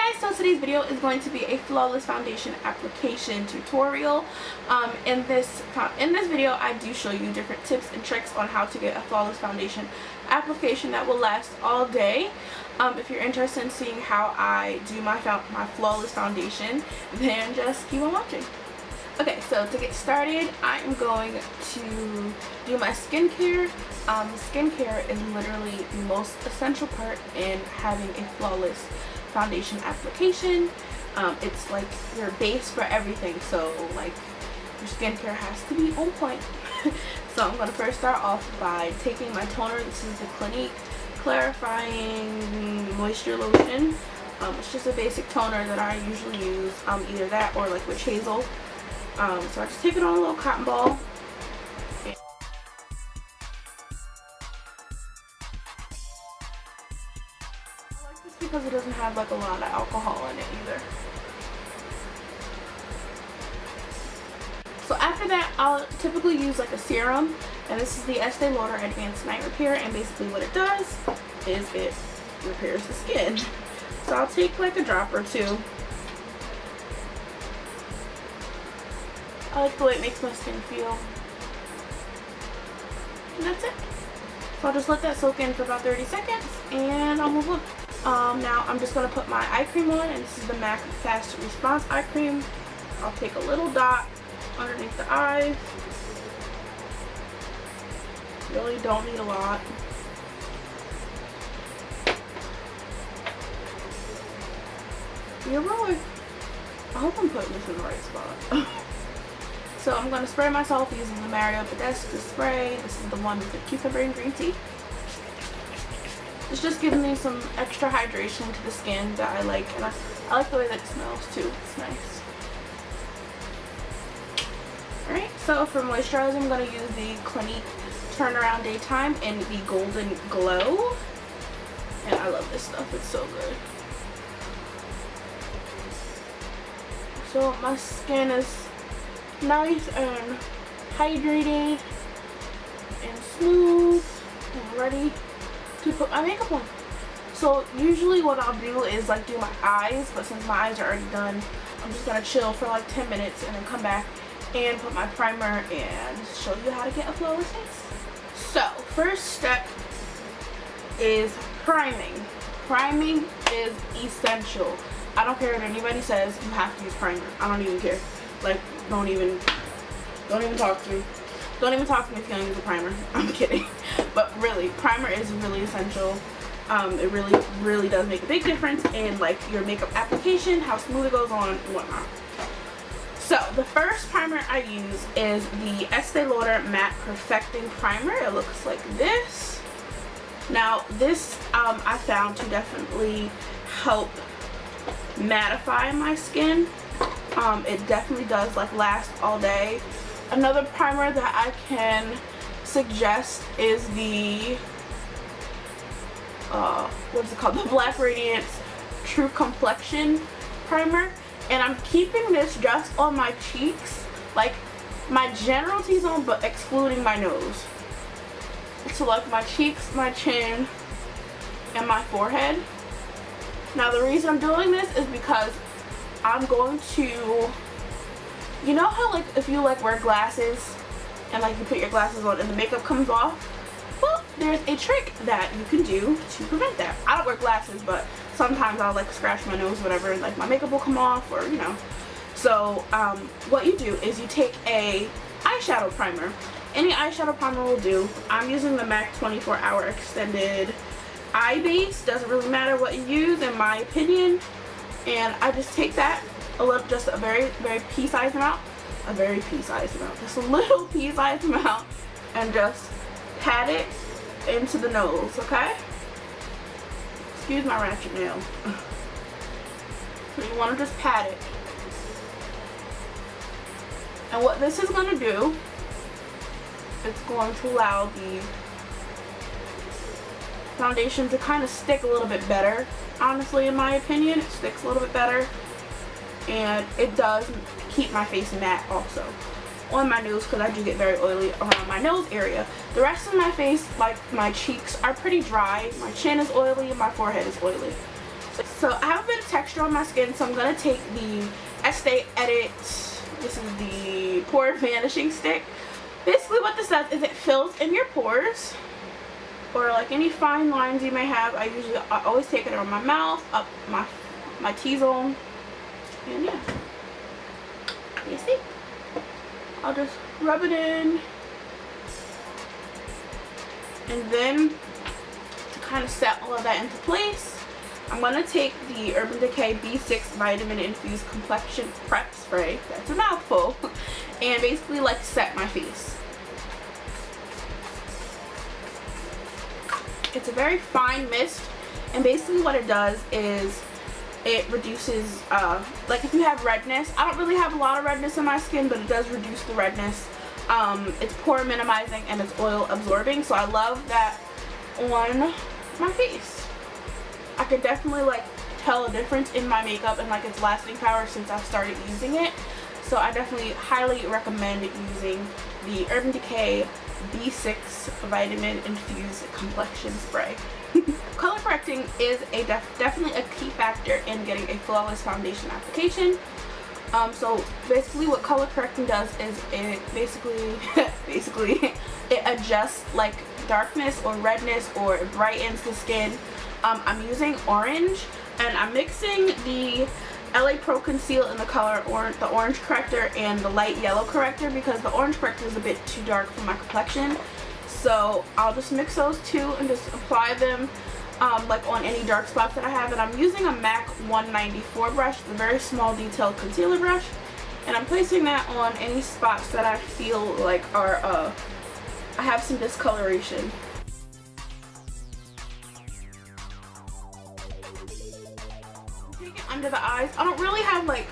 Hi guys, so today's video is going to be a flawless foundation application tutorial. In this video I do show you different tips and tricks on how to get a flawless foundation application that will last all day. If you're interested in seeing how I do my flawless foundation, then just keep on watching. Okay, so to get started, I am going to do my skincare. Skincare is literally the most essential part in having a flawless foundation application. It's like your base for everything, so like your skincare has to be on point. So I'm going to first start off by taking my toner. This is the Clinique Clarifying Moisture Lotion. It's just a basic toner that I usually use, either that or like witch hazel. So I just take it on a little cotton ball. I like this because it doesn't have like a lot of alcohol in it either. So after that, I'll typically use like a serum, and this is the Estee Lauder Advanced Night Repair, and basically what it does is it repairs the skin. So I'll take like a drop or two. I like the way it makes my skin feel. And that's it. So I'll just let that soak in for about 30 seconds and I'll move on. Now I'm just going to put my eye cream on, and this is the MAC Fast Response Eye Cream. I'll take a little dot underneath the eyes. Really don't need a lot. You're right. I hope I'm putting this in the right spot. So I'm going to spray myself using the Mario Badescu spray. This is the one with the cucumber and green tea. It's just giving me some extra hydration to the skin that I like, and I like the way that it smells too. It's nice. Alright, so for moisturizer I'm going to use the Clinique Turnaround Daytime in the Golden Glow. And I love this stuff. It's so good. So my skin is nice and hydrated and smooth and ready to put my makeup on. So usually what I'll do is like do my eyes, but since my eyes are already done, I'm just gonna chill for like 10 minutes and then come back and put my primer and show you how to get a flawless face. So first step is priming. Priming is essential. I don't care if anybody says you have to use primer. I don't even care. Like, don't even talk to me. Don't even talk to me if you don't use a primer. I'm kidding. But really, primer is really essential. It really does make a big difference in like your makeup application, how smooth it goes on, and whatnot. So the first primer I use is the Estee Lauder Matte Perfecting Primer. It looks like this. Now this I found to definitely help mattify my skin. It definitely does like last all day. Another primer that I can suggest is the what is it called? The Black Radiance True Complexion Primer. And I'm keeping this just on my cheeks, like my general T-zone, but excluding my nose. So like my cheeks, my chin, and my forehead. Now the reason I'm doing this is because I'm going to, you know how like if you like wear glasses and like you put your glasses on and the makeup comes off? Well, there's a trick that you can do to prevent that. I don't wear glasses, but sometimes I'll like scratch my nose or whatever and like my makeup will come off, or you know. So what you do is you take a eyeshadow primer. Any eyeshadow primer will do. I'm using the MAC 24-Hour Extended Eye Base. Doesn't really matter what you use in my opinion. And I just take that, just a very pea-sized amount, just a little pea-sized amount, and just pat it into the nose, okay? Excuse my ratchet nail. So you want to just pat it. And what this is going to do, it's going to allow the foundation to kind of stick a little bit better. Honestly, in my opinion, it sticks a little bit better, and it does keep my face matte also on my nose, because I do get very oily around my nose area. The rest of my face, like my cheeks, are pretty dry. My chin is oily and my forehead is oily. So I have a bit of texture on my skin, so I'm going to take the Estee Edit, this is the Pore Vanishing Stick. Basically what this does is it fills in your pores, or like any fine lines you may have. I always take it around my mouth, up my T-zone, and yeah. You see? I'll just rub it in, and then to kind of set all of that into place, I'm going to take the Urban Decay B6 Vitamin Infused Complexion Prep Spray, that's a mouthful, and basically like set my face. It's a very fine mist, and basically what it does is it reduces, like if you have redness, I don't really have a lot of redness in my skin, but it does reduce the redness. It's pore minimizing and it's oil absorbing, so I love that on my face. I can definitely like tell a difference in my makeup and like its lasting power since I've started using it. So I definitely highly recommend using the Urban Decay B6 Vitamin Infused Complexion Spray. Color correcting is definitely a key factor in getting a flawless foundation application. So basically what color correcting does is it basically it adjusts like darkness or redness, or it brightens the skin. I'm using orange, and I'm mixing the LA Pro Conceal in the color the orange corrector and the light yellow corrector, because the orange corrector is a bit too dark for my complexion. So I'll just mix those two and just apply them like on any dark spots that I have. And I'm using a MAC 194 brush, the very small detailed concealer brush, and I'm placing that on any spots that I feel like are I have some discoloration. Under the eyes, I don't really have like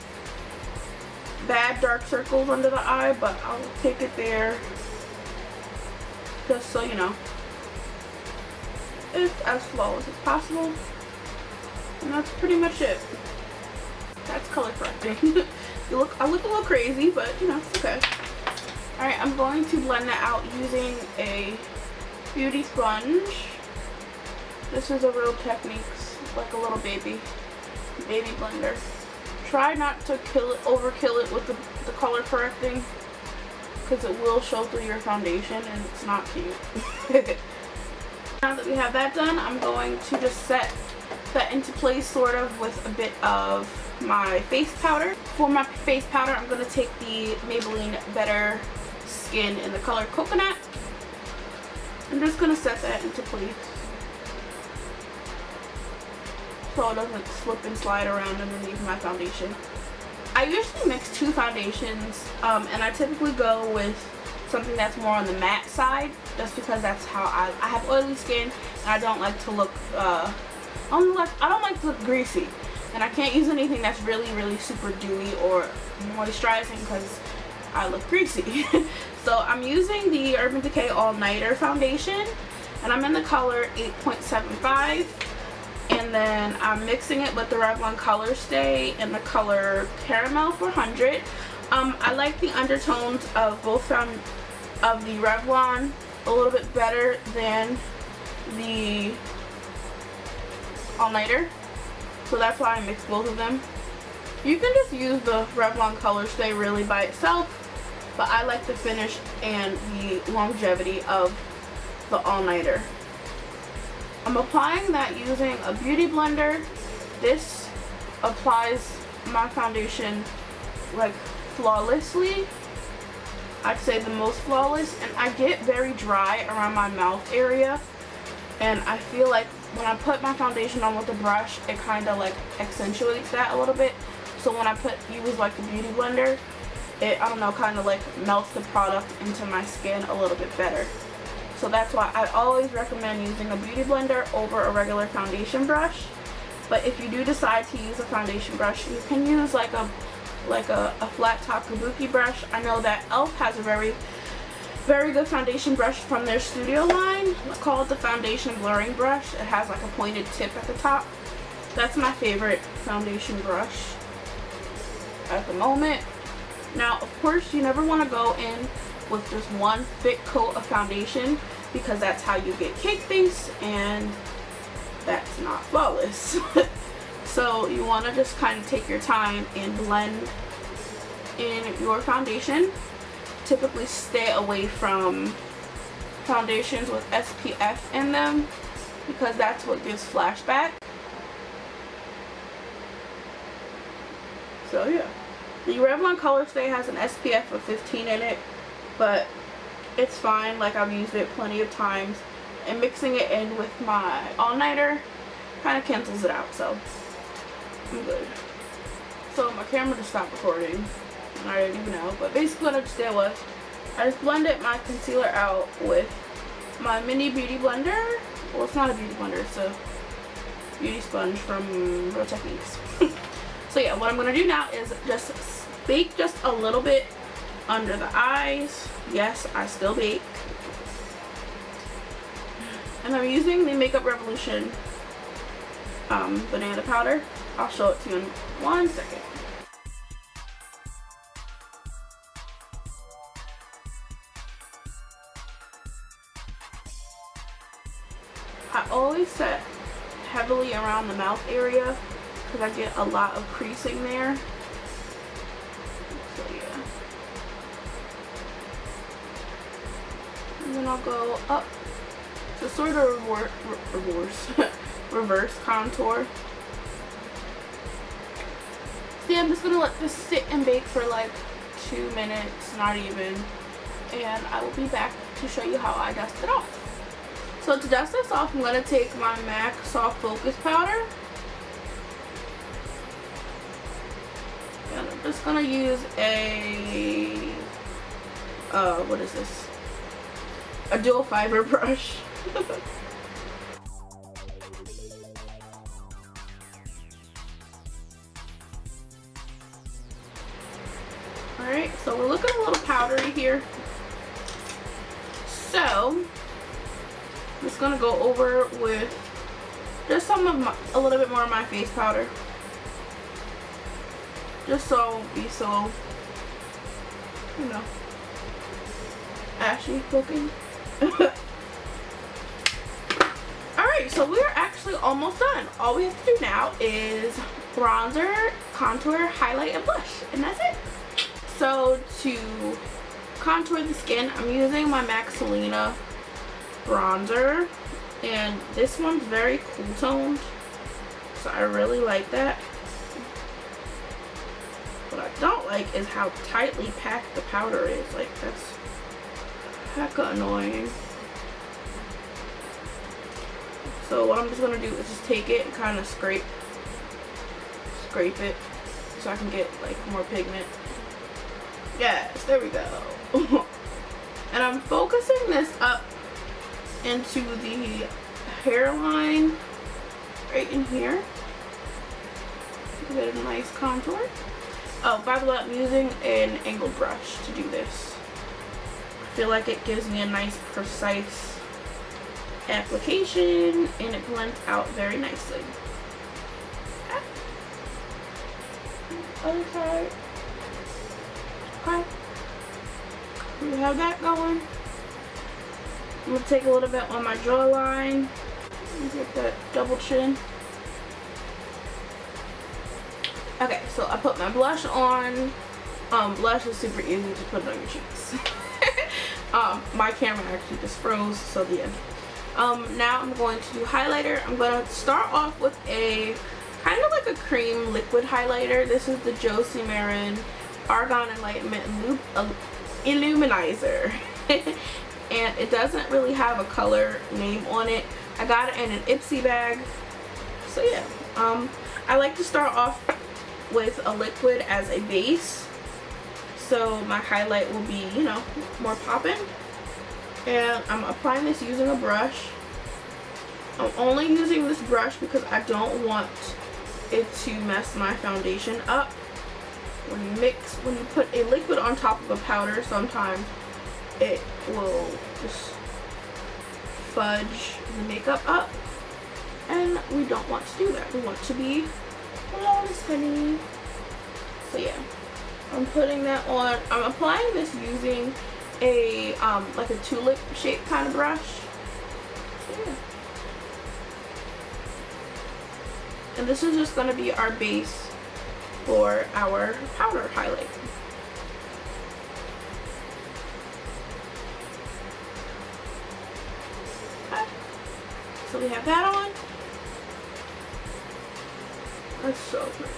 bad dark circles under the eye, but I'll take it there just so you know it's as flawless as possible. And that's pretty much it. That's color correcting. I look a little crazy, but you know, it's okay. Alright, I'm going to blend that out using a beauty sponge. This is a Real Techniques, like a little baby blender. Try not to overkill it with the color correcting, because it will show through your foundation and it's not cute. Now that we have that done, I'm going to just set that into place sort of with a bit of my face powder. For my face powder, I'm going to take the Maybelline Better Skin in the color Coconut. I'm just going to set that into place so it doesn't slip and slide around underneath my foundation. I usually mix two foundations, and I typically go with something that's more on the matte side, just because that's how I have oily skin, and I don't like to look I don't like to look greasy, and I can't use anything that's really super dewy or moisturizing because I look greasy. So I'm using the Urban Decay All Nighter foundation, and I'm in the color 8.75. And then I'm mixing it with the Revlon COLORSTAY in the color Caramel 400. I like the undertones of both of the Revlon a little bit better than the All Nighter, so that's why I mixed both of them. You can just use the Revlon COLORSTAY really by itself, but I like the finish and the longevity of the All Nighter. I'm applying that using a beauty blender. This applies my foundation like flawlessly. I'd say the most flawless, and I get very dry around my mouth area, and I feel like when I put my foundation on with the brush, it kind of like accentuates that a little bit. So when I use like the beauty blender, it, I don't know, kind of like melts the product into my skin a little bit better. So that's why I always recommend using a beauty blender over a regular foundation brush. But if you do decide to use a foundation brush, you can use like a flat top kabuki brush. I know that e.l.f. has a very good foundation brush from their studio line called the foundation blurring brush. It has like a pointed tip at the top. That's my favorite foundation brush at the moment. Now, of course, you never want to go in with just one thick coat of foundation, because that's how you get cake face, and that's not flawless. So you want to just kind of take your time and blend in your foundation. Typically stay away from foundations with SPF in them because that's what gives flashback. So yeah, the Revlon COLORSTAY has an SPF of 15 in it, but it's fine. Like, I've used it plenty of times, and mixing it in with my all-nighter kind of cancels it out, so I'm good. So my camera just stopped recording. I didn't even know, but basically what I just did was I just blended my concealer out with my mini beauty blender. Well, it's not a beauty blender, it's a beauty sponge from Real Techniques. So yeah, what I'm going to do now is just bake just a little bit under the eyes. Yes, I still bake. And I'm using the Makeup Revolution banana powder. I'll show it to you in 1 second. I always set heavily around the mouth area because I get a lot of creasing there. So yeah. And then I'll go up to sort of reverse contour. So yeah, I'm just gonna let this sit and bake for like 2 minutes, not even, and I will be back to show you how I dust it off. So to dust this off, I'm going to take my MAC Soft Focus Powder. And I'm just going to use a, what is this? A dual fiber brush. Alright, so we're looking a little powdery here. So I'm just gonna go over with just a little bit more of my face powder, just so I won't be so, you know, ashy looking. Alright, so we're actually almost done. All we have to do now is bronzer, contour, highlight, and blush, and that's it. So to contour the skin, I'm using my MAC Selena bronzer, and this one's very cool toned, so I really like that. What I don't like is how tightly packed the powder is. Like, that's hecka annoying. So what I'm just gonna do is just take it and kind of scrape it so I can get like more pigment. Yes, there we go. And I'm focusing this up into the hairline right in here. Get a nice contour. Oh, by the way, I'm using an angled brush to do this. I feel like it gives me a nice precise application and it blends out very nicely. Other side. Okay. We have that going. I'm going to take a little bit on my jawline and get that double chin. Okay, so I put my blush on. Blush is super easy to put on your cheeks. My camera actually just froze, so yeah. Now I'm going to do highlighter. I'm going to start off with a kind of like a cream liquid highlighter. This is the Josie Marin Argan Enlightenment Illuminizer. And it doesn't really have a color name on it. I got it in an Ipsy bag. So yeah, I like to start off with a liquid as a base, so my highlight will be, you know, more popping. And I'm applying this using a brush. I'm only using this brush because I don't want it to mess my foundation up. When you put a liquid on top of a powder, sometimes it will just fudge the makeup up, and we don't want to do that. We want to be flawless, honey. So yeah, I'm putting that on. I'm applying this using a like a tulip shaped kind of brush. So yeah. And this is just going to be our base for our powder highlight. Okay. So we have that on. That's so pretty.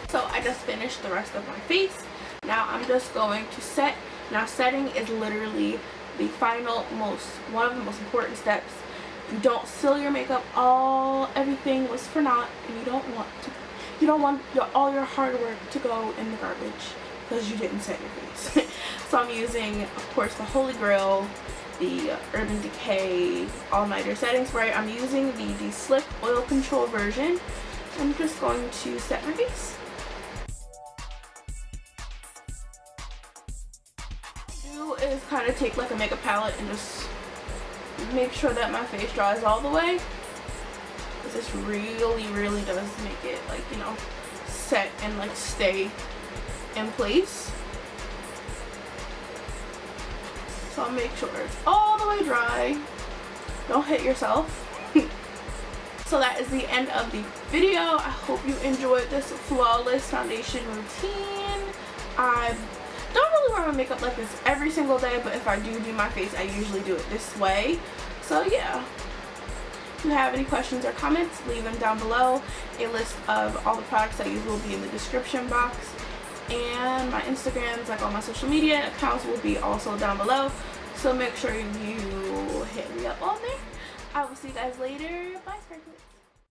So I just finished the rest of my face. Now I'm just going to set. Now setting is literally the final one of the most important steps. You don't seal your makeup. Everything was for naught, and you don't want all your hard work to go in the garbage because you didn't set your face. So I'm using, of course, the Holy Grail, the Urban Decay All-Nighter Setting Spray. I'm using the Slip Oil Control version. I'm just going to set my face. Is kind of take like a makeup palette and just make sure that my face dries all the way, because this really does make it, like, you know, set and like stay in place. So I'll make sure it's all the way dry. Don't hit yourself. So that is the end of the video. I hope you enjoyed this flawless foundation routine. I don't really wear my makeup like this every single day, but if I do my face, I usually do it this way. So yeah, if you have any questions or comments, leave them down below. A list of all the products I use will be in the description box, and my Instagrams, like all my social media accounts, will be also down below. So make sure you hit me up on there. I will see you guys later. Bye, Sparklekraze.